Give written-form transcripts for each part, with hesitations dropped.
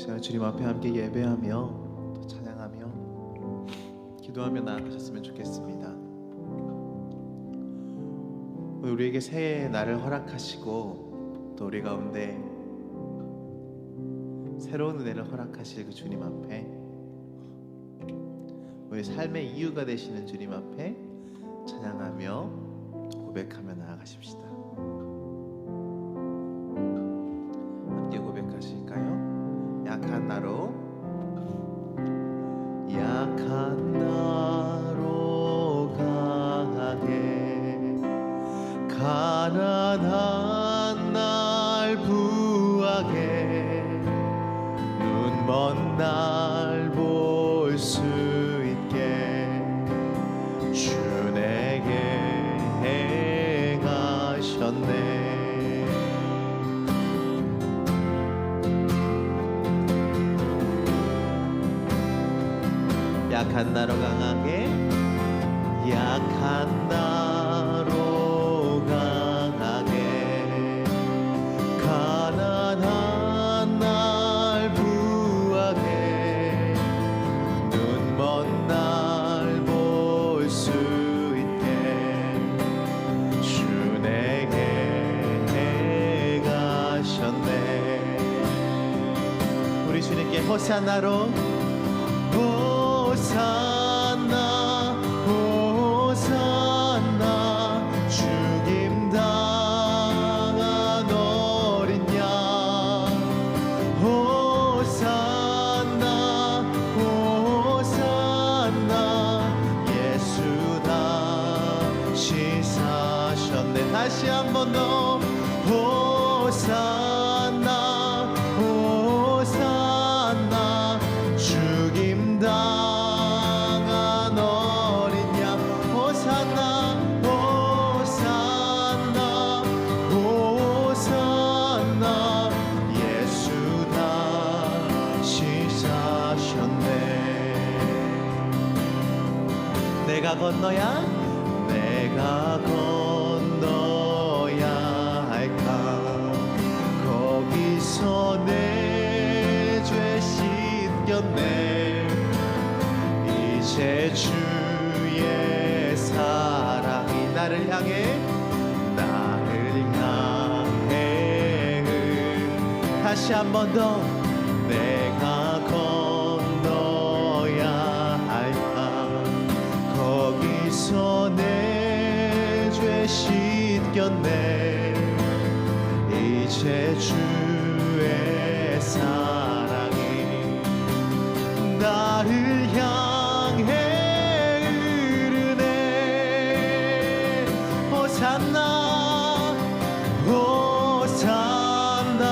시간 주님 앞에 함께 예배하며 또 찬양하며 기도하며 나아가셨으면 좋겠습니다. 우리에게 새해의 날을 허락하시고 또 우리 가운데 새로운 은혜를 허락하실 그 주님 앞에, 우리 삶의 이유가 되시는 주님 앞에 찬양하며 고백하며 나아가십시다. 함께 고백하실까요? 약한 나로, 약한 나로 강하게, 가난한 날 부하게, 눈먼 날 볼 수 있게 주 내게 행하셨네. 약한 나로 강하게, 약한 나로 강하게, 가난한 날 부하게, 눈먼 날 볼 수 있게 주 내게 행하셨네. 우리 주님께 호산나로, 호산나 호산나, 죽임당한 어린 양, 호산나 호산나, 예수 다시 사셨네. 다시 한 번 더, 호산나 호산나, 죽임당한 어린 양, 호산나 호산나 호산나, 예수 다시 사셨네. 내가 건너야, 내가 건너야 할까, 거기서 내 죄 씻겼네. 이제 주의 사랑이 나를 향해, 나를 향해. 다시 한 번 더, 내가 건너야 할까, 거기서 내 죄 씻겼네. 이제 주의 사랑이 나를 향해 흐르네. 호산나 호산나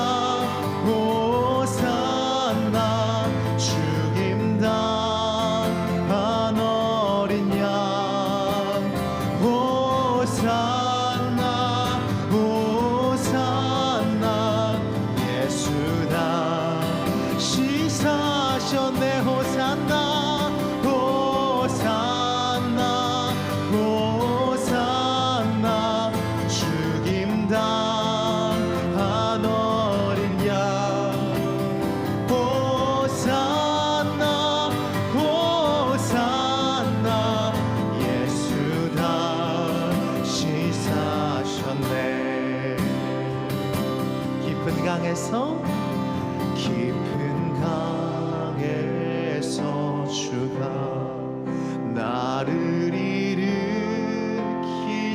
호산나, 죽임당한 어린 양, 호산나 호산나, 예수 다시 사셨네. 호산나 호산나 호산나, 죽임당한 어린 양, 호산나 호산나, 예수 다시 사셨네. 깊은 강에서, 깊은 강에서 주가 나를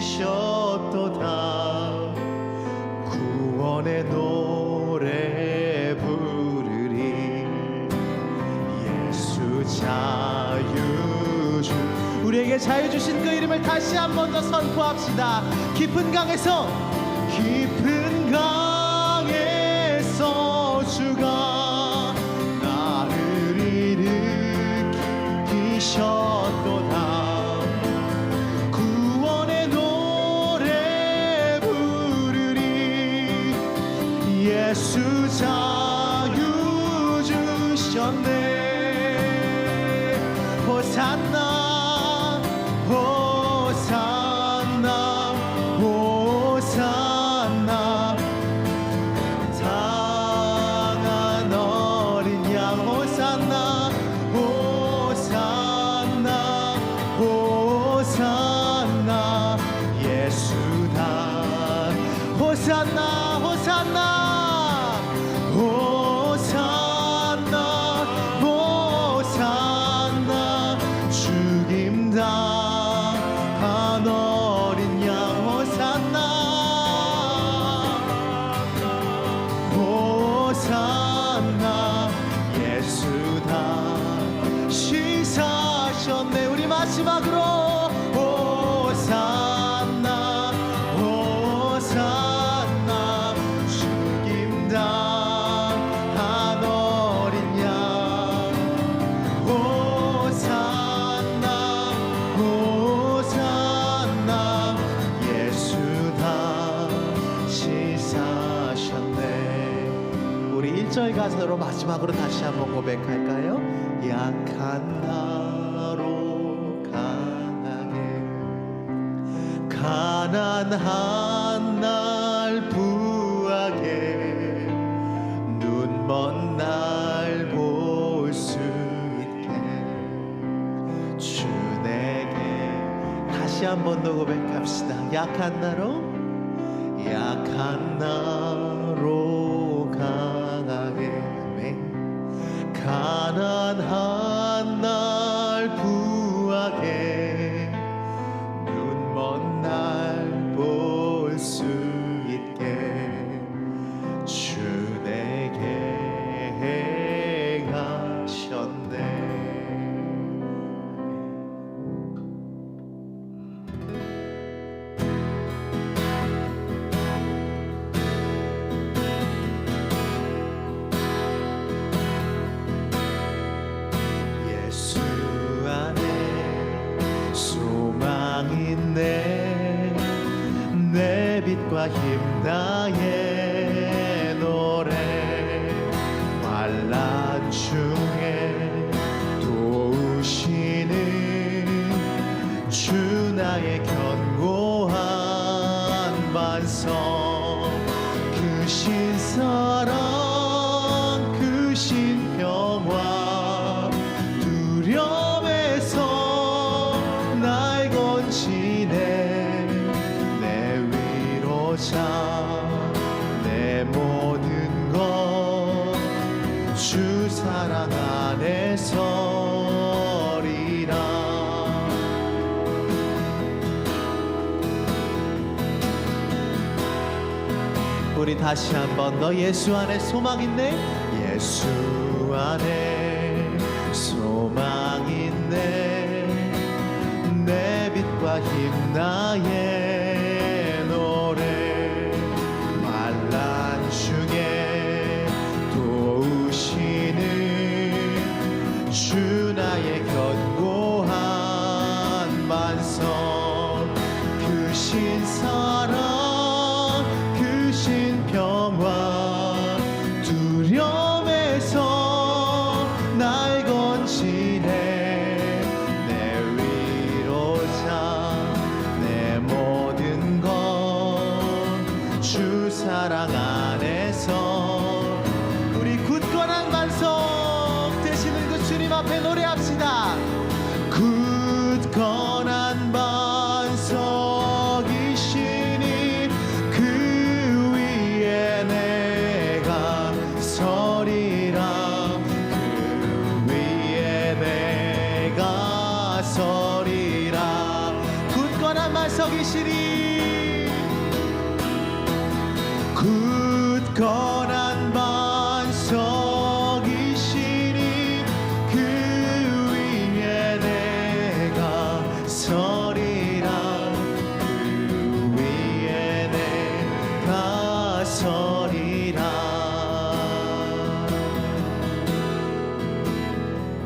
일으키셨도다. 구원의 노래 부르리, 예수 자유주. 우리에게 자유 주신 그 이름을 다시 한 번 더 선포합시다. 깊은 강에서, 깊은 강에서 주가 나를 일으키셨도다. 구원의 노래 부르리, 예수 자유 주셨네. 호산나 호산나 호산나, 상한 어린 양, 마지막으로 호산나 호산나 죽임 당한 어린 양 호산나 호산나 예수 다시 사셨네. 우리 1절 가사로 마지막으로 다시 한번 고백할까요? 약한 나로 강하게 가난한 날 부하게 눈먼 날 볼 수 있게 주 내게 다시 한 번 더 고백합시다. 약한 나로 강하게 가난한 날 부하게 눈먼 날 볼 수 있게 주 내게 행하셨네. 예수 안에 소망 있네. 내 빛과 힘 나의 노래 환난 중에 도우시는 주 나의 견고한 반석 그 신사랑 그 신평화 두려움에서 날 건지네. 내 위로자 내 모든 것 주 사랑 안에 서리라. 우리 다시 한번 너 예수 안에 소망 있네. 예수 안에 소망 있네. 내 빛과 힘 나의 노래 환난 중에 도우시는 주 나의 견고한 반석 그 신사랑 그 신평화 두려움에서 날 건지네. 내 위로자 내 모든 것 주 사랑 안에서 우리 굳건한 반석 되시는 그 주님 앞에 노래합시다. 굳건한 반석이시니 그 위에 내가 서리라. 그 위에 내가 서리라. 굳건한 반석이시니 굳건한 반석이시니 그 위에 내가 서리라. 그 위에 내가 서리라.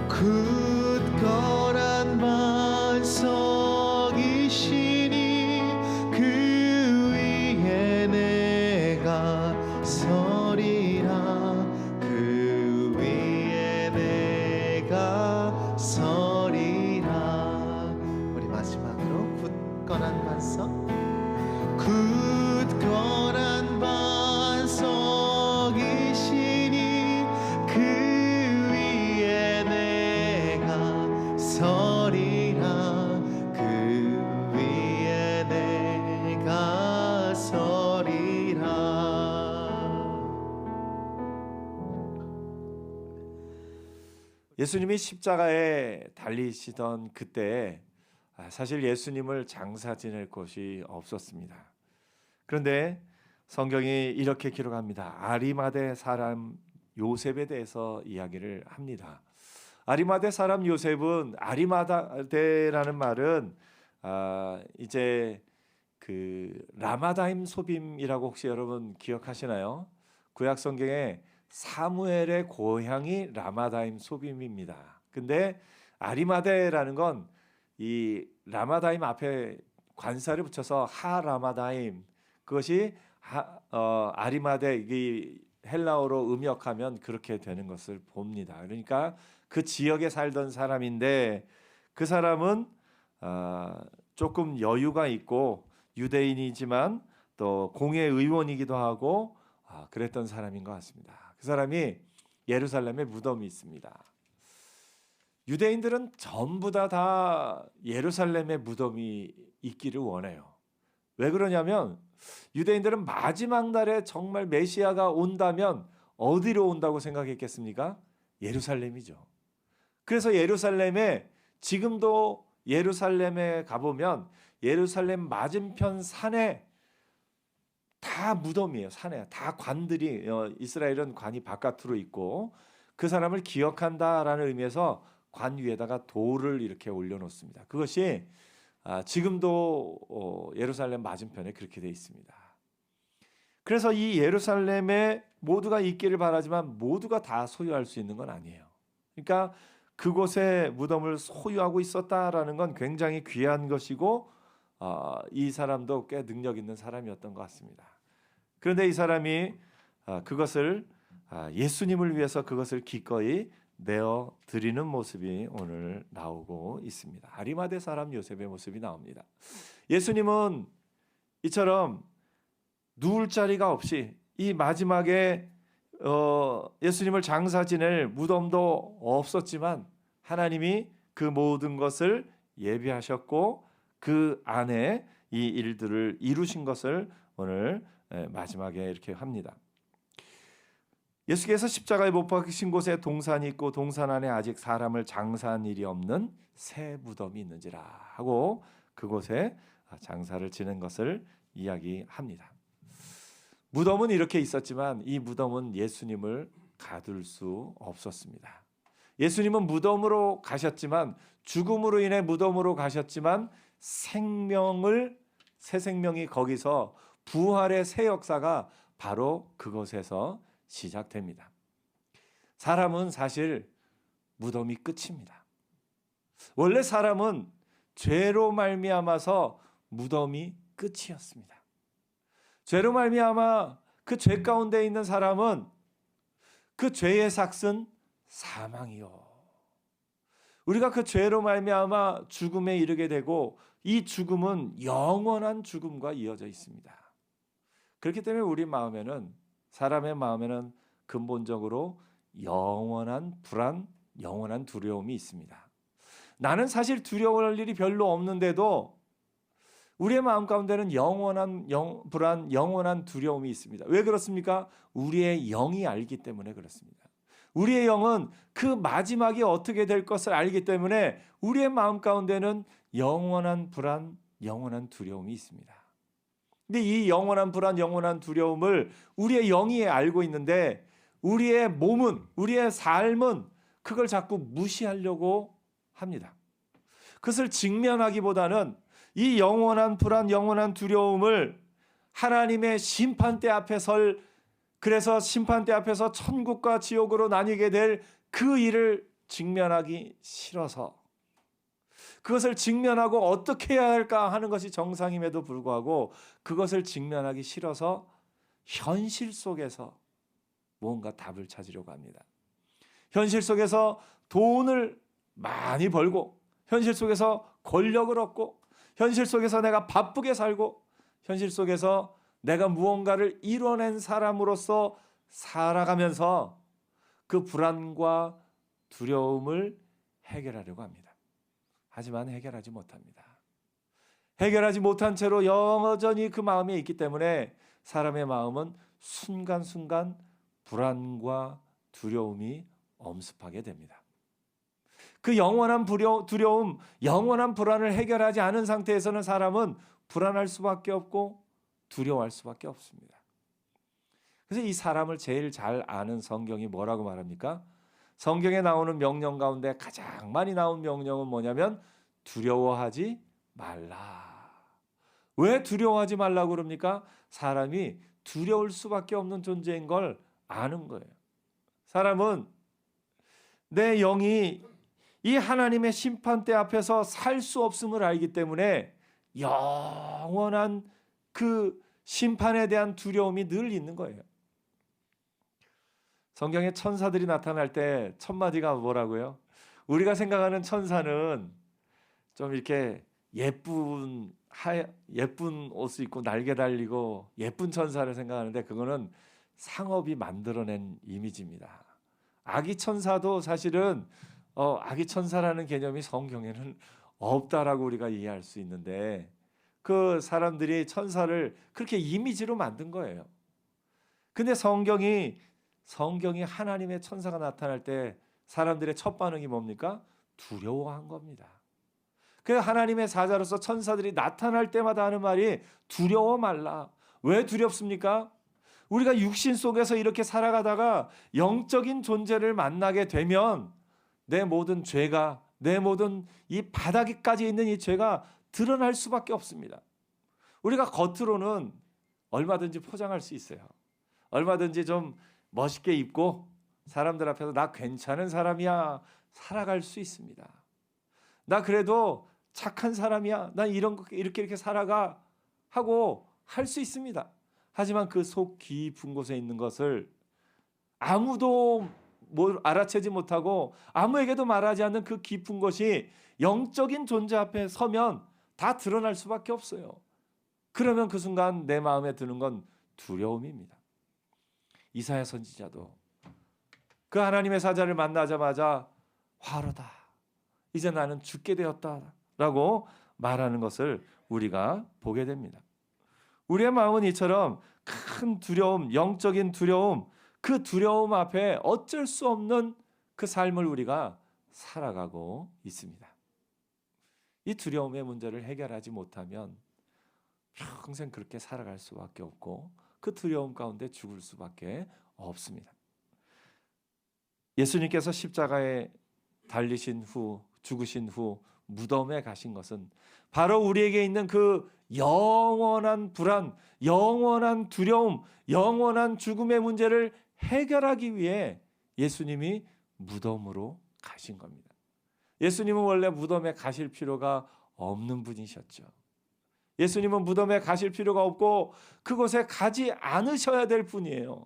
굳건한 반석이시니 그 위에 내가 서리라. 그 위에 내가 서리라. 우리 마지막으로 굳건한 반석 굳건한 반석이시니 그 위에 내가 서리라. 그 위에 내가 서리라. 예수님이 십자가에 달리시던 그때 사실 예수님을 장사 지낼 곳이 없었습니다. 그런데 성경이 이렇게 기록합니다. 아리마대 사람 요셉에 대해서 이야기를 합니다. 아리마대 사람 요셉은 아리마대라는 말은 이제 그 라마다임 소빔이라고 혹시 여러분 기억하시나요? 구약 성경에 사무엘의 고향이 라마다임 소빔입니다. 근데 아리마대라는 건 이 라마다임 앞에 관사를 붙여서 하라마다임, 그것이 아리마대, 이 헬라어로 음역하면 그렇게 되는 것을 봅니다. 그러니까 그 지역에 살던 사람인데 그 사람은 조금 여유가 있고 유대인이지만 또 공회 의원이기도 하고 그랬던 사람인 것 같습니다. 그 사람이 예루살렘에 무덤이 있습니다. 유대인들은 전부 다 예루살렘에 무덤이 있기를 원해요. 왜 그러냐면 유대인들은 마지막 날에 정말 메시아가 온다면 어디로 온다고 생각했겠습니까? 예루살렘이죠. 그래서 예루살렘에, 지금도 예루살렘에 가보면 예루살렘 맞은편 산에 다 무덤이에요. 산에 다 관들이, 이스라엘은 관이 바깥으로 있고 그 사람을 기억한다라는 의미에서 관 위에다가 돌을 이렇게 올려놓습니다. 그것이 지금도 예루살렘 맞은편에 그렇게 되어 있습니다. 그래서 이 예루살렘에 모두가 있기를 바라지만 모두가 다 소유할 수 있는 건 아니에요. 그러니까 그곳에 무덤을 소유하고 있었다라는 건 굉장히 귀한 것이고 이 사람도 꽤 능력 있는 사람이었던 것 같습니다. 그런데 이 사람이 그것을 예수님을 위해서 그것을 기꺼이 내어 드리는 모습이 오늘 나오고 있습니다. 아리마대 사람 요셉의 모습이 나옵니다. 예수님은 이처럼 누울 자리가 없이 이 마지막에 예수님을 장사 지낼 무덤도 없었지만 하나님이 그 모든 것을 예비하셨고 그 안에 이 일들을 이루신 것을 오늘 마지막에 이렇게 합니다. 예수께서 십자가에 못 박히신 곳에 동산이 있고 동산 안에 아직 사람을 장사한 일이 없는 새 무덤이 있는지라 하고 그곳에 장사를 지낸 것을 이야기합니다. 무덤은 이렇게 있었지만 이 무덤은 예수님을 가둘 수 없었습니다. 예수님은 무덤으로 가셨지만, 죽음으로 인해 무덤으로 가셨지만 새 생명이 거기서, 부활의 새 역사가 바로 그곳에서 시작됩니다. 사람은 사실 무덤이 끝입니다. 원래 사람은 죄로 말미암아서 무덤이 끝이었습니다. 죄로 말미암아 그 죄 가운데 있는 사람은 그 죄의 삭은 사망이요. 우리가 그 죄로 말미암아 죽음에 이르게 되고 이 죽음은 영원한 죽음과 이어져 있습니다. 그렇기 때문에 우리 마음에는, 사람의 마음에는 근본적으로 영원한 불안, 영원한 두려움이 있습니다. 나는 사실 두려워할 일이 별로 없는데도 우리의 마음 가운데는 영원한 불안, 영원한 두려움이 있습니다. 왜 그렇습니까? 우리의 영이 알기 때문에 그렇습니다. 우리의 영은 그 마지막이 어떻게 될 것을 알기 때문에 우리의 마음 가운데는 영원한 불안, 영원한 두려움이 있습니다. 근데 이 영원한 불안, 영원한 두려움을 우리의 영이 알고 있는데 우리의 몸은, 우리의 삶은 그걸 자꾸 무시하려고 합니다. 그것을 직면하기보다는 이 영원한 불안, 영원한 두려움을 하나님의 심판대 앞에 그래서 심판대 앞에서 천국과 지옥으로 나뉘게 될 그 일을 직면하기 싫어서, 그것을 직면하고 어떻게 해야 할까 하는 것이 정상임에도 불구하고 그것을 직면하기 싫어서 현실 속에서 뭔가 답을 찾으려고 합니다. 현실 속에서 돈을 많이 벌고, 현실 속에서 권력을 얻고, 현실 속에서 내가 바쁘게 살고, 현실 속에서 내가 무언가를 이뤄낸 사람으로서 살아가면서 그 불안과 두려움을 해결하려고 합니다. 하지만 해결하지 못합니다. 해결하지 못한 채로 여전히 그 마음에 있기 때문에 사람의 마음은 순간순간 불안과 두려움이 엄습하게 됩니다. 그 영원한 두려움, 영원한 불안을 해결하지 않은 상태에서는 사람은 불안할 수밖에 없고 두려워할 수밖에 없습니다. 그래서 이 사람을 제일 잘 아는 성경이 뭐라고 말합니까? 성경에 나오는 명령 가운데 가장 많이 나온 명령은 뭐냐면 두려워하지 말라. 왜 두려워하지 말라고 그럽니까? 사람이 두려울 수밖에 없는 존재인 걸 아는 거예요. 사람은 내 영이 이 하나님의 심판대 앞에서 살 수 없음을 알기 때문에 영원한 그 심판에 대한 두려움이 늘 있는 거예요. 성경에 천사들이 나타날 때 첫마디가 뭐라고요? 우리가 생각하는 천사는 좀 이렇게 예쁜 옷을 입고 날개 달리고 예쁜 천사를 생각하는데 그거는 상업이 만들어낸 이미지입니다. 아기 천사도 사실은 아기 천사라는 개념이 성경에는 없다라고 우리가 이해할 수 있는데 그 사람들이 천사를 그렇게 이미지로 만든 거예요. 근데 성경이 하나님의 천사가 나타날 때 사람들의 첫 반응이 뭡니까? 두려워한 겁니다. 그래서 하나님의 사자로서 천사들이 나타날 때마다 하는 말이 두려워 말라. 왜 두렵습니까? 우리가 육신 속에서 이렇게 살아가다가 영적인 존재를 만나게 되면 내 모든 죄가, 내 모든 이 바닥까지 있는 이 죄가 드러날 수밖에 없습니다. 우리가 겉으로는 얼마든지 포장할 수 있어요. 얼마든지 좀 멋있게 입고 사람들 앞에서 나 괜찮은 사람이야 살아갈 수 있습니다. 나 그래도 착한 사람이야. 난 이렇게 살아가 하고 할 수 있습니다. 하지만 그 속 깊은 곳에 있는 것을 아무도 알아채지 못하고 아무에게도 말하지 않는 그 깊은 것이 영적인 존재 앞에 서면 다 드러날 수밖에 없어요. 그러면 그 순간 내 마음에 드는 건 두려움입니다. 이사야 선지자도 그 하나님의 사자를 만나자마자 화로다. 이제 나는 죽게 되었다라고 말하는 것을 우리가 보게 됩니다. 우리의 마음은 이처럼 큰 두려움, 영적인 두려움, 그 두려움 앞에 어쩔 수 없는 그 삶을 우리가 살아가고 있습니다. 이 두려움의 문제를 해결하지 못하면 평생 그렇게 살아갈 수밖에 없고 그 두려움 가운데 죽을 수밖에 없습니다. 예수님께서 십자가에 달리신 후, 죽으신 후 무덤에 가신 것은 바로 우리에게 있는 그 영원한 불안, 영원한 두려움, 영원한 죽음의 문제를 해결하기 위해 예수님이 무덤으로 가신 겁니다. 예수님은 원래 무덤에 가실 필요가 없는 분이셨죠. 예수님은 무덤에 가실 필요가 없고 그곳에 가지 않으셔야 될 분이에요.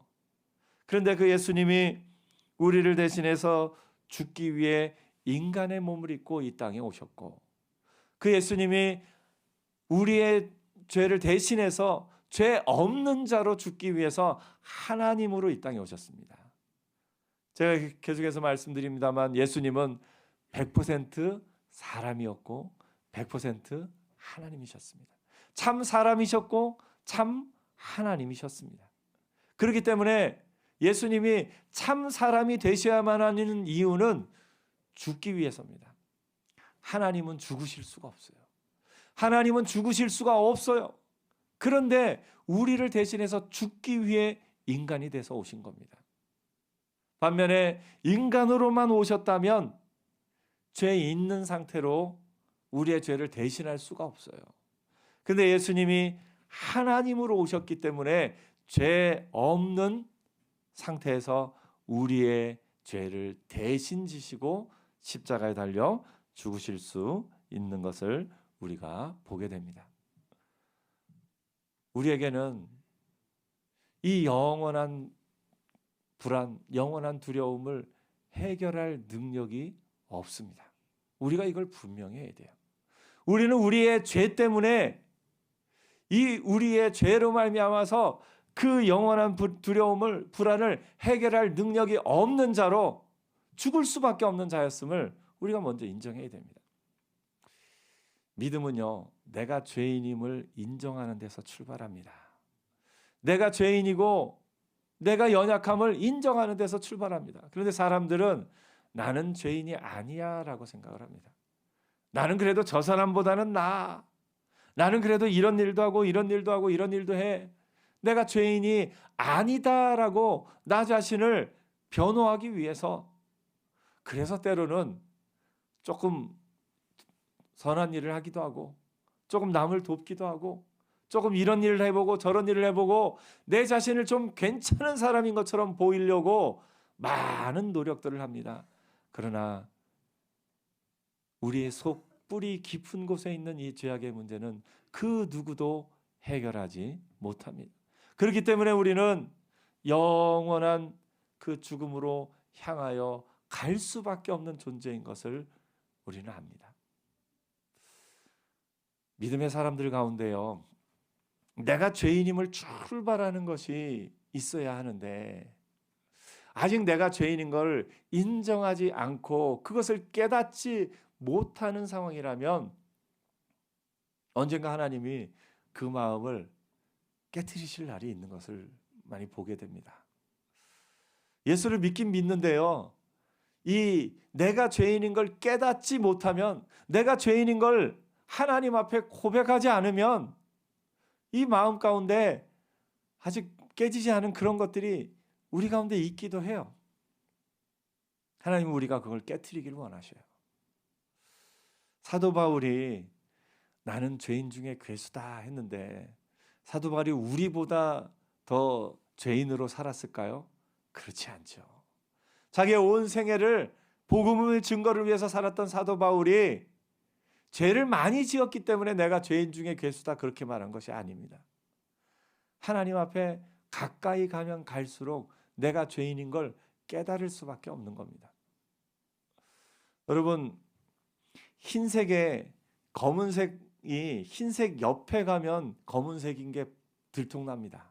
그런데 그 예수님이 우리를 대신해서 죽기 위해 인간의 몸을 입고 이 땅에 오셨고 그 예수님이 우리의 죄를 대신해서 죄 없는 자로 죽기 위해서 하나님으로 이 땅에 오셨습니다. 제가 계속해서 말씀드립니다만 예수님은 100% 사람이었고 100% 하나님이셨습니다. 참 사람이셨고 참 하나님이셨습니다. 그렇기 때문에 예수님이 참 사람이 되셔야만 하는 이유는 죽기 위해서입니다. 하나님은 죽으실 수가 없어요. 하나님은 죽으실 수가 없어요. 그런데 우리를 대신해서 죽기 위해 인간이 돼서 오신 겁니다. 반면에 인간으로만 오셨다면 죄 있는 상태로 우리의 죄를 대신할 수가 없어요. 그런데 예수님이 하나님으로 오셨기 때문에 죄 없는 상태에서 우리의 죄를 대신 지시고 십자가에 달려 죽으실 수 있는 것을 우리가 보게 됩니다. 우리에게는 이 영원한 불안, 영원한 두려움을 해결할 능력이 없습니다. 우리가 이걸 분명히 해야 돼요. 우리는 우리의 죄 때문에 우리의 죄로 말미암아서 그 영원한 두려움을, 불안을 해결할 능력이 없는 자로 죽을 수밖에 없는 자였음을 우리가 먼저 인정해야 됩니다. 믿음은요, 내가 죄인임을 인정하는 데서 출발합니다. 내가 죄인이고 내가 연약함을 인정하는 데서 출발합니다. 그런데 사람들은 나는 죄인이 아니야 라고 생각을 합니다. 나는 그래도 저 사람보다는 나아. 나는 그래도 이런 일도 하고 이런 일도 하고 이런 일도 해. 내가 죄인이 아니다라고 나 자신을 변호하기 위해서 그래서 때로는 조금 선한 일을 하기도 하고 조금 남을 돕기도 하고 조금 이런 일을 해보고 저런 일을 해보고 내 자신을 좀 괜찮은 사람인 것처럼 보이려고 많은 노력들을 합니다. 그러나 우리의 속 뿌리 깊은 곳에 있는 이 죄악의 문제는 그 누구도 해결하지 못합니다. 그렇기 때문에 우리는 영원한 그 죽음으로 향하여 갈 수밖에 없는 존재인 것을 우리는 압니다. 믿음의 사람들 가운데요, 내가 죄인임을 출발하는 것이 있어야 하는데 아직 내가 죄인인 걸 인정하지 않고 그것을 깨닫지 못하는 상황이라면 언젠가 하나님이 그 마음을 깨트리실 날이 있는 것을 많이 보게 됩니다. 예수를 믿긴 믿는데요, 이 내가 죄인인 걸 깨닫지 못하면, 내가 죄인인 걸 하나님 앞에 고백하지 않으면 이 마음 가운데 아직 깨지지 않은 그런 것들이 우리 가운데 있기도 해요. 하나님은 우리가 그걸 깨트리기를 원하셔요. 사도 바울이 나는 죄인 중에 괴수다 했는데 사도 바울이 우리보다 더 죄인으로 살았을까요? 그렇지 않죠. 자기의 온 생애를 복음의 증거를 위해서 살았던 사도 바울이 죄를 많이 지었기 때문에 내가 죄인 중에 괴수다 그렇게 말한 것이 아닙니다. 하나님 앞에 가까이 가면 갈수록 내가 죄인인 걸 깨달을 수밖에 없는 겁니다. 여러분, 흰색에 검은색이 흰색 옆에 가면 검은색인 게 들통납니다.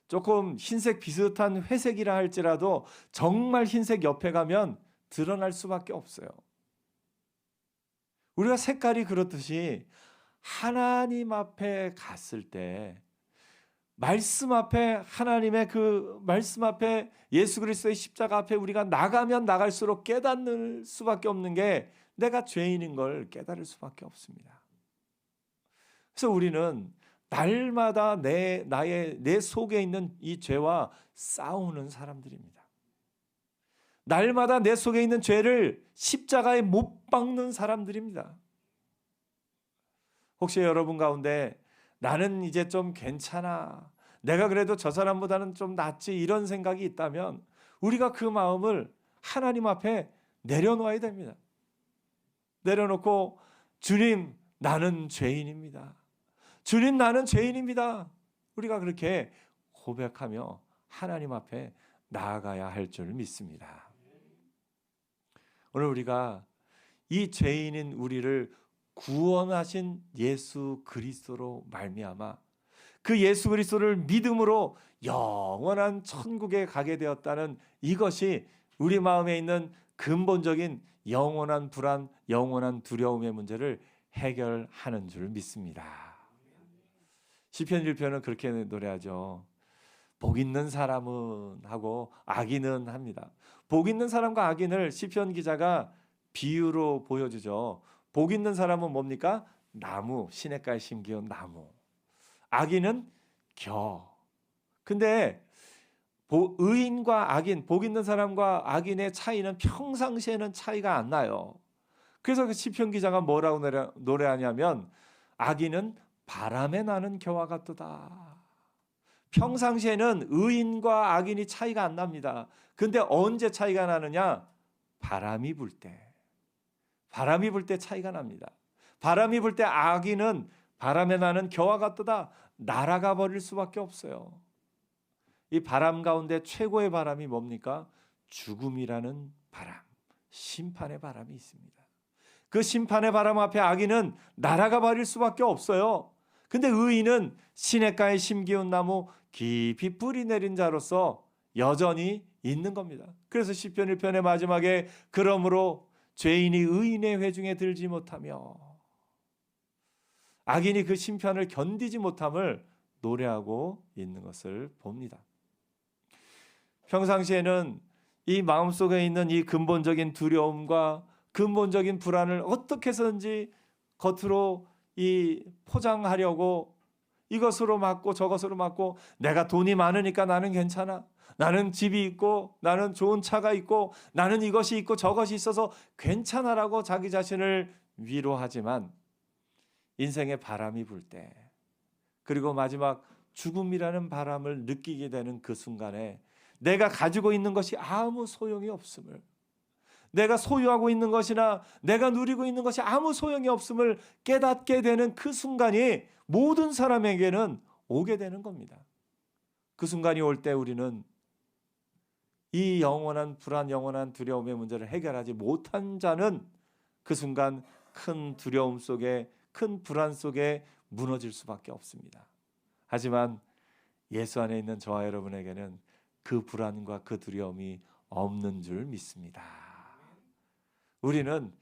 조금 흰색 비슷한 회색이라 할지라도 정말 흰색 옆에 가면 드러날 수밖에 없어요. 우리가 색깔이 그렇듯이 하나님 앞에 갔을 때 말씀 앞에, 하나님의 그 말씀 앞에, 예수 그리스도의 십자가 앞에 우리가 나가면 나갈수록 깨닫는 수밖에 없는 게 내가 죄인인 걸 깨달을 수밖에 없습니다. 그래서 우리는 날마다 내 속에 있는 이 죄와 싸우는 사람들입니다. 날마다 내 속에 있는 죄를 십자가에 못 박는 사람들입니다. 혹시 여러분 가운데 나는 이제 좀 괜찮아, 내가 그래도 저 사람보다는 좀 낫지, 이런 생각이 있다면 우리가 그 마음을 하나님 앞에 내려놓아야 됩니다. 내려놓고 주님, 나는 죄인입니다. 주님, 나는 죄인입니다. 우리가 그렇게 고백하며 하나님 앞에 나아가야 할 줄 믿습니다. 오늘 우리가 이 죄인인 우리를 구원하신 예수 그리스도로 말미암아 그 예수 그리스도를 믿음으로 영원한 천국에 가게 되었다는 이것이 우리 마음에 있는 근본적인 영원한 불안, 영원한 두려움의 문제를 해결하는 줄 믿습니다. 시편 1편은 그렇게 노래하죠. 복 있는 사람은 하고 악인은 합니다. 복 있는 사람과 악인을 시편 기자가 비유로 보여주죠. 복 있는 사람은 뭡니까? 나무, 시냇가에 심기운 나무. 악인은 겨. 근데 의인과 악인, 복 있는 사람과 악인의 차이는 평상시에는 차이가 안 나요. 그래서 그 시편 기자가 뭐라고 노래하냐면 악인은 바람에 나는 겨와 같도다. 평상시에는 의인과 악인이 차이가 안 납니다. 근데 언제 차이가 나느냐? 바람이 불 때. 바람이 불 때 차이가 납니다. 바람이 불 때 악인은 바람에 나는 겨와 같도다. 날아가 버릴 수밖에 없어요. 이 바람 가운데 최고의 바람이 뭡니까? 죽음이라는 바람, 심판의 바람이 있습니다. 그 심판의 바람 앞에 악인은 날아가 버릴 수밖에 없어요. 근데 의인은 시냇가에 심기운 나무, 깊이 뿌리 내린 자로서 여전히 있는 겁니다. 그래서 시편 1편의 마지막에 그러므로 죄인이 의인의 회중에 들지 못하며 악인이 그 심판을 견디지 못함을 노래하고 있는 것을 봅니다. 평상시에는 이 마음속에 있는 이 근본적인 두려움과 근본적인 불안을 어떻게 해서든지 겉으로 이 포장하려고 이것으로 맞고 저것으로 맞고, 내가 돈이 많으니까 나는 괜찮아, 나는 집이 있고 나는 좋은 차가 있고 나는 이것이 있고 저것이 있어서 괜찮아라고 자기 자신을 위로하지만 인생의 바람이 불 때, 그리고 마지막 죽음이라는 바람을 느끼게 되는 그 순간에 내가 가지고 있는 것이 아무 소용이 없음을, 내가 소유하고 있는 것이나 내가 누리고 있는 것이 아무 소용이 없음을 깨닫게 되는 그 순간이 모든 사람에게는 오게 되는 겁니다. 그 순간이 올 때 우리는 이 영원한 불안, 영원한 두려움의 문제를 해결하지 못한 자는 그 순간 큰 두려움 속에, 큰 불안 속에 무너질 수밖에 없습니다. 하지만 예수 안에 있는 저와 여러분에게는 그 불안과 그 두려움이 없는 줄 믿습니다. 우리는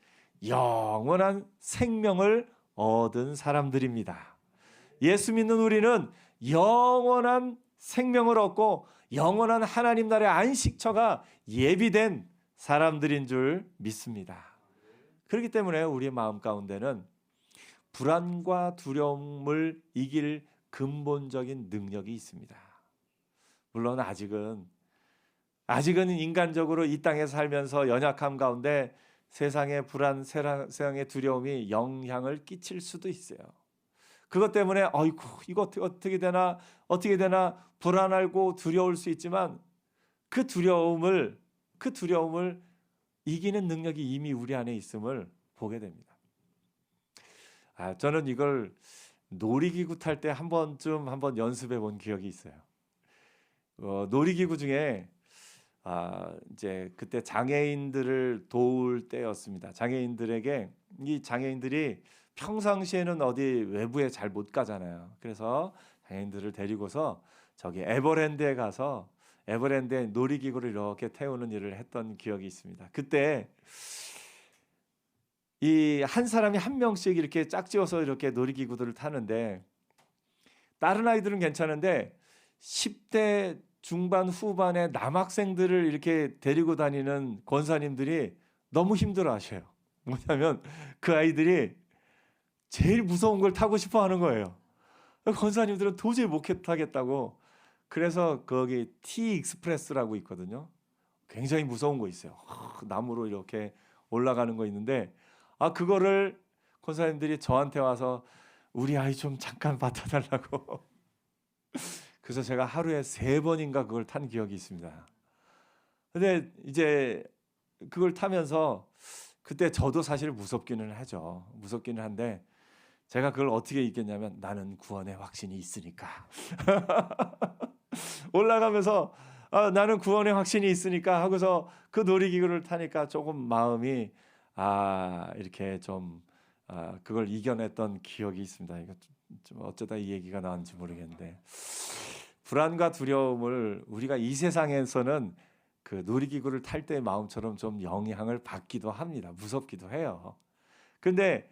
영원한 생명을 얻은 사람들입니다. 예수 믿는 우리는 영원한 생명을 얻고 영원한 하나님 나라의 안식처가 예비된 사람들인 줄 믿습니다. 그렇기 때문에 우리의 마음 가운데는 불안과 두려움을 이길 근본적인 능력이 있습니다. 물론 아직은 인간적으로 이 땅에 살면서 연약함 가운데 세상의 불안, 세상의 두려움이 영향을 끼칠 수도 있어요. 그것 때문에 아이고 이거 어떻게 되나 불안하고 두려울 수 있지만 그 두려움을 이기는 능력이 이미 우리 안에 있음을 보게 됩니다. 저는 이걸 놀이기구 탈 때 한번 연습해 본 기억이 있어요. 놀이기구 중에 이제 그때 장애인들을 도울 때였습니다. 장애인들에게, 이 장애인들이 평상시에는 어디 외부에 잘 못 가잖아요. 그래서 장애인들을 데리고서 저기 에버랜드에 가서 에버랜드에 놀이기구를 이렇게 태우는 일을 했던 기억이 있습니다. 그때 이 한 사람이 한 명씩 이렇게 짝지어서 이렇게 놀이기구들을 타는데 다른 아이들은 괜찮은데 10대 중반 후반의 남학생들을 이렇게 데리고 다니는 권사님들이 너무 힘들어하셔요. 뭐냐면 그 아이들이 제일 무서운 걸 타고 싶어 하는 거예요. 권사님들은 도저히 못 타겠다고. 그래서 거기 T 익스프레스라고 있거든요. 굉장히 무서운 거 있어요. 나무로 이렇게 올라가는 거 있는데 그거를 권사님들이 저한테 와서 우리 아이 좀 잠깐 맡아달라고. 그래서 제가 하루에 3번인가 그걸 탄 기억이 있습니다. 근데 이제 그걸 타면서 그때 저도 사실 무섭기는 하죠. 무섭기는 한데 제가 그걸 어떻게 이겼냐면 나는 구원의 확신이 있으니까. 올라가면서 나는 구원의 확신이 있으니까 하고서 그 놀이기구를 타니까 조금 마음이 이렇게 좀 그걸 이겨냈던 기억이 있습니다. 이거 좀 어쩌다 이 얘기가 나왔는지 모르겠는데 불안과 두려움을 우리가 이 세상에서는 그 놀이기구를 탈 때의 마음처럼 좀 영향을 받기도 합니다. 무섭기도 해요. 근데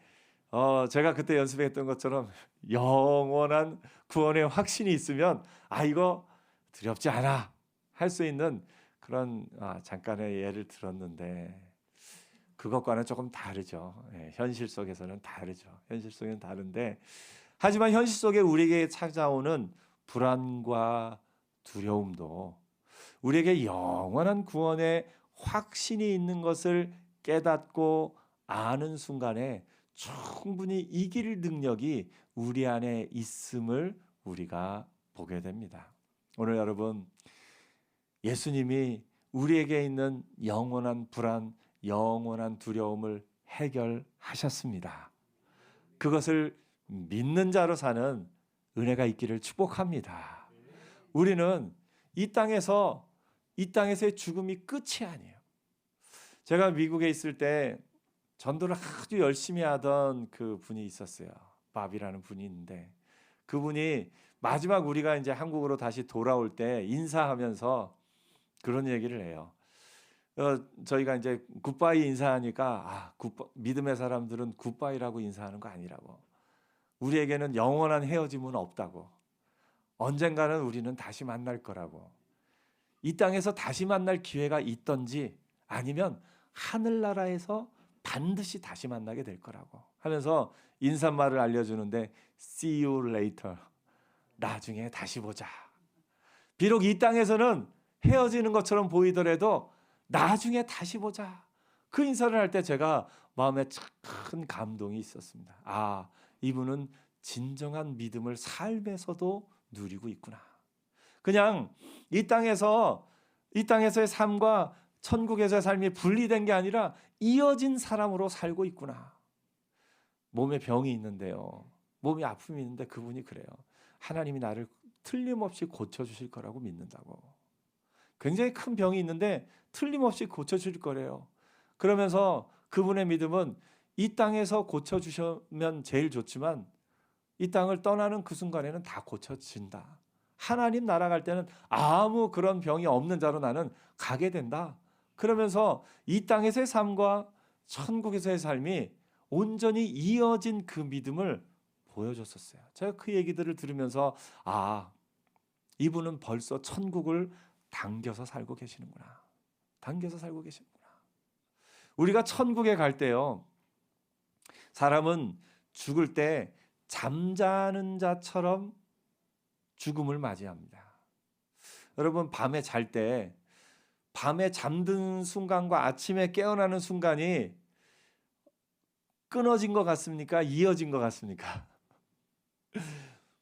제가 그때 연습했던 것처럼 영원한 구원의 확신이 있으면 이거 두렵지 않아 할 수 있는 그런 잠깐의 예를 들었는데 그것과는 조금 다르죠. 현실 속에서는 다르죠. 현실 속에는 다른데 하지만 현실 속에 우리에게 찾아오는 불안과 두려움도 우리에게 영원한 구원의 확신이 있는 것을 깨닫고 아는 순간에 충분히 이길 능력이 우리 안에 있음을 우리가 보게 됩니다. 오늘 여러분, 예수님이 우리에게 있는 영원한 불안, 영원한 두려움을 해결하셨습니다. 그것을 믿는 자로 사는 은혜가 있기를 축복합니다. 우리는 이 땅에서의 죽음이 끝이 아니에요. 제가 미국에 있을 때 전도를 아주 열심히 하던 그 분이 있었어요. 밥이라는 분이 있는데 그분이 마지막 우리가 이제 한국으로 다시 돌아올 때 인사하면서 그런 얘기를 해요. 저희가 이제 굿바이 인사하니까 믿음의 사람들은 굿바이라고 인사하는 거 아니라고. 우리에게는 영원한 헤어짐은 없다고. 언젠가는 우리는 다시 만날 거라고. 이 땅에서 다시 만날 기회가 있던지 아니면 하늘나라에서 반드시 다시 만나게 될 거라고 하면서 인사말을 알려주는데 See you later. 나중에 다시 보자. 비록 이 땅에서는 헤어지는 것처럼 보이더라도 나중에 다시 보자. 그 인사를 할 때 제가 마음에 큰 감동이 있었습니다. 아, 이분은 진정한 믿음을 삶에서도 누리고 있구나. 그냥 이 땅에서의 삶과 천국에서의 삶이 분리된 게 아니라 이어진 사람으로 살고 있구나. 몸에 병이 있는데요. 몸이 아픔이 있는데 그분이 그래요. 하나님이 나를 틀림없이 고쳐주실 거라고 믿는다고. 굉장히 큰 병이 있는데 틀림없이 고쳐주실 거래요. 그러면서 그분의 믿음은 이 땅에서 고쳐주시면 제일 좋지만 이 땅을 떠나는 그 순간에는 다 고쳐진다. 하나님 나라 갈 때는 아무 그런 병이 없는 자로 나는 가게 된다. 그러면서 이 땅에서의 삶과 천국에서의 삶이 온전히 이어진 그 믿음을 보여줬었어요. 제가 그 얘기들을 들으면서 아, 이분은 벌써 천국을 당겨서 살고 계시는구나. 당겨서 살고 계시는구나. 우리가 천국에 갈 때요, 사람은 죽을 때 잠자는 자처럼 죽음을 맞이합니다. 여러분, 밤에 잘 때 밤에 잠든 순간과 아침에 깨어나는 순간이 끊어진 것 같습니까? 이어진 것 같습니까?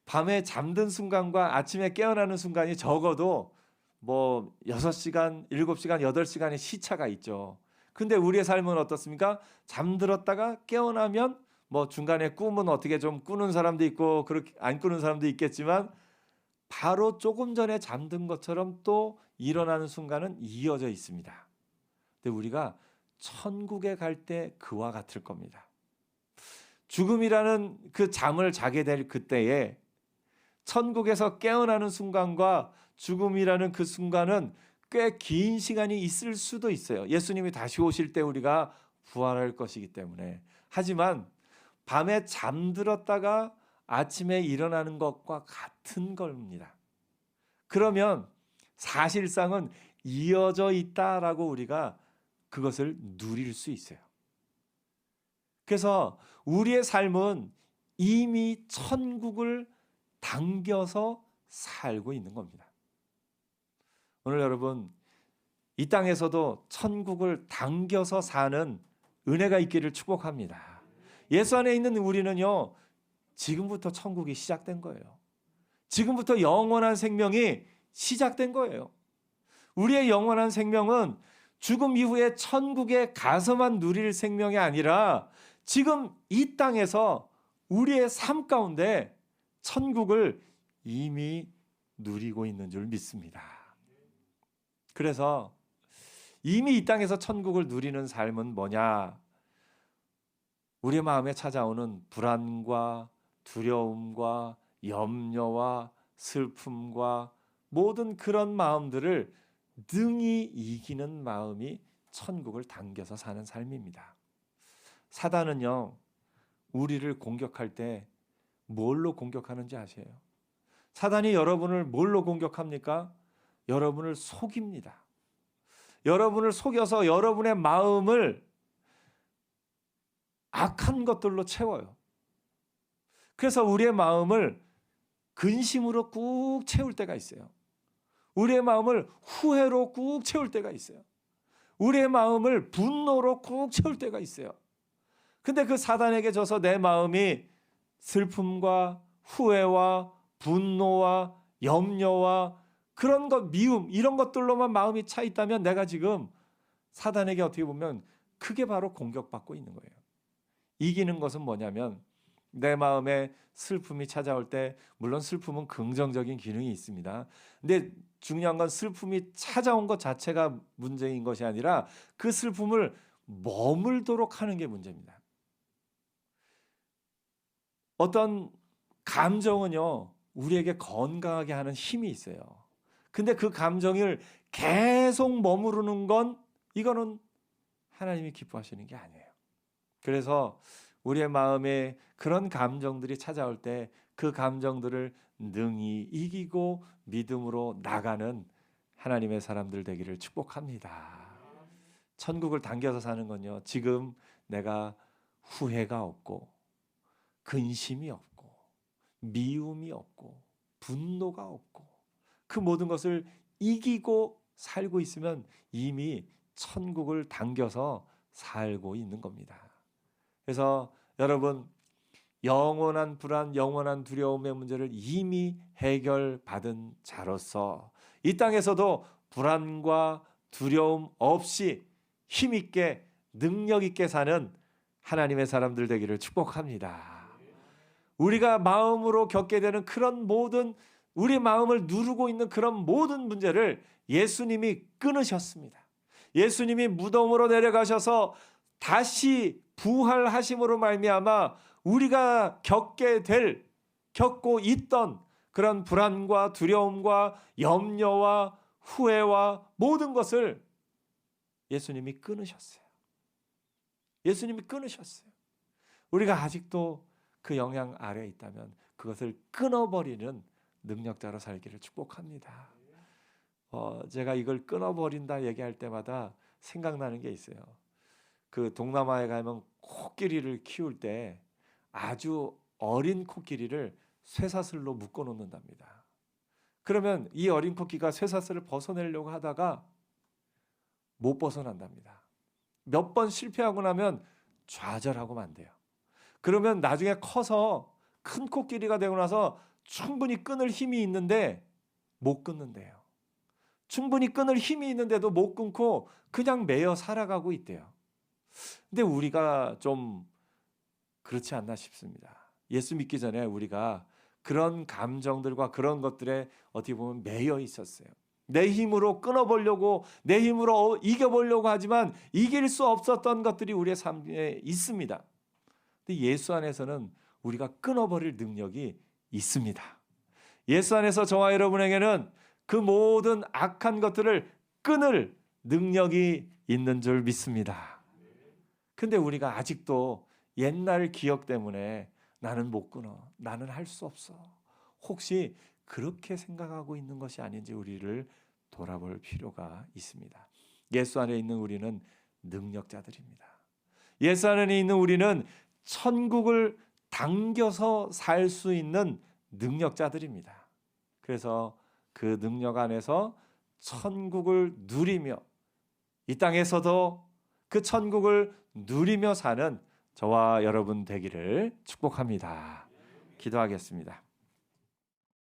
밤에 잠든 순간과 아침에 깨어나는 순간이 적어도 뭐 6시간, 7시간, 8시간의 시차가 있죠. 근데 우리의 삶은 어떻습니까? 잠들었다가 깨어나면 뭐 중간에 꿈은 어떻게 좀 꾸는 사람도 있고 그렇게 안 꾸는 사람도 있겠지만 바로 조금 전에 잠든 것처럼 또 일어나는 순간은 이어져 있습니다. 근데 우리가 천국에 갈 때 그와 같을 겁니다. 죽음이라는 그 잠을 자게 될 그때에 천국에서 깨어나는 순간과 죽음이라는 그 순간은 꽤 긴 시간이 있을 수도 있어요. 예수님이 다시 오실 때 우리가 부활할 것이기 때문에. 하지만 밤에 잠들었다가 아침에 일어나는 것과 같은 겁니다. 그러면 사실상은 이어져 있다라고 우리가 그것을 누릴 수 있어요. 그래서 우리의 삶은 이미 천국을 당겨서 살고 있는 겁니다. 오늘 여러분, 이 땅에서도 천국을 당겨서 사는 은혜가 있기를 축복합니다. 예수 안에 있는 우리는요, 지금부터 천국이 시작된 거예요. 지금부터 영원한 생명이 시작된 거예요. 우리의 영원한 생명은 죽음 이후에 천국에 가서만 누릴 생명이 아니라 지금 이 땅에서 우리의 삶 가운데 천국을 이미 누리고 있는 줄 믿습니다. 그래서 이미 이 땅에서 천국을 누리는 삶은 뭐냐? 우리 마음에 찾아오는 불안과 두려움과 염려와 슬픔과 모든 그런 마음들을 능히 이기는 마음이 천국을 당겨서 사는 삶입니다. 사단은요, 우리를 공격할 때 뭘로 공격하는지 아세요? 사단이 여러분을 뭘로 공격합니까? 여러분을 속입니다. 여러분을 속여서 여러분의 마음을 악한 것들로 채워요. 그래서 우리의 마음을 근심으로 꾹 채울 때가 있어요. 우리의 마음을 후회로 꾹 채울 때가 있어요. 우리의 마음을 분노로 꾹 채울 때가 있어요. 근데 그 사단에게 져서 내 마음이 슬픔과 후회와 분노와 염려와 그런 것, 미움 이런 것들로만 마음이 차 있다면 내가 지금 사단에게 어떻게 보면 그게 바로 공격받고 있는 거예요. 이기는 것은 뭐냐면 내 마음에 슬픔이 찾아올 때, 물론 슬픔은 긍정적인 기능이 있습니다. 근데 중요한 건 슬픔이 찾아온 것 자체가 문제인 것이 아니라 그 슬픔을 머물도록 하는 게 문제입니다. 어떤 감정은요, 우리에게 건강하게 하는 힘이 있어요. 근데 그 감정을 계속 머무르는 건 이거는 하나님이 기뻐하시는 게 아니에요. 그래서 우리의 마음에 그런 감정들이 찾아올 때 그 감정들을 능히 이기고 믿음으로 나가는 하나님의 사람들 되기를 축복합니다. 천국을 당겨서 사는 건요, 지금 내가 후회가 없고 근심이 없고 미움이 없고 분노가 없고 그 모든 것을 이기고 살고 있으면 이미 천국을 당겨서 살고 있는 겁니다. 그래서 여러분, 영원한 불안, 영원한 두려움의 문제를 이미 해결받은 자로서 이 땅에서도 불안과 두려움 없이 힘있게 능력있게 사는 하나님의 사람들 되기를 축복합니다. 우리가 마음으로 겪게 되는 그런 모든, 우리 마음을 누르고 있는 그런 모든 문제를 예수님이 끊으셨습니다. 예수님이 무덤으로 내려가셔서 다시 부활하심으로 말미암아 우리가 겪고 있던 그런 불안과 두려움과 염려와 후회와 모든 것을 예수님이 끊으셨어요. 예수님이 끊으셨어요. 우리가 아직도 그 영향 아래에 있다면 그것을 끊어버리는 능력자로 살기를 축복합니다. 제가 이걸 끊어버린다 얘기할 때마다 생각나는 게 있어요. 그 동남아에 가면 코끼리를 키울 때 아주 어린 코끼리를 쇠사슬로 묶어 놓는답니다. 그러면 이 어린 코끼리가 쇠사슬을 벗어내려고 하다가 못 벗어난답니다. 몇 번 실패하고 나면 좌절하고 만대요. 그러면 나중에 커서 큰 코끼리가 되고 나서 충분히 끊을 힘이 있는데 못 끊는데요. 충분히 끊을 힘이 있는데도 못 끊고 그냥 매여 살아가고 있대요. 근데 우리가 좀 그렇지 않나 싶습니다. 예수 믿기 전에 우리가 그런 감정들과 그런 것들에 어떻게 보면 매여 있었어요. 내 힘으로 끊어보려고, 내 힘으로 이겨보려고 하지만 이길 수 없었던 것들이 우리의 삶에 있습니다. 근데 예수 안에서는 우리가 끊어버릴 능력이 있습니다. 예수 안에서 저와 여러분에게는 그 모든 악한 것들을 끊을 능력이 있는 줄 믿습니다. 근데 우리가 아직도 옛날 기억 때문에 나는 못 끊어, 나는 할 수 없어, 혹시 그렇게 생각하고 있는 것이 아닌지 우리를 돌아볼 필요가 있습니다. 예수 안에 있는 우리는 능력자들입니다. 예수 안에 있는 우리는 천국을 당겨서 살 수 있는 능력자들입니다. 그래서 그 능력 안에서 천국을 누리며 이 땅에서도 그 천국을 누리며 사는 저와 여러분 되기를 축복합니다. 기도하겠습니다.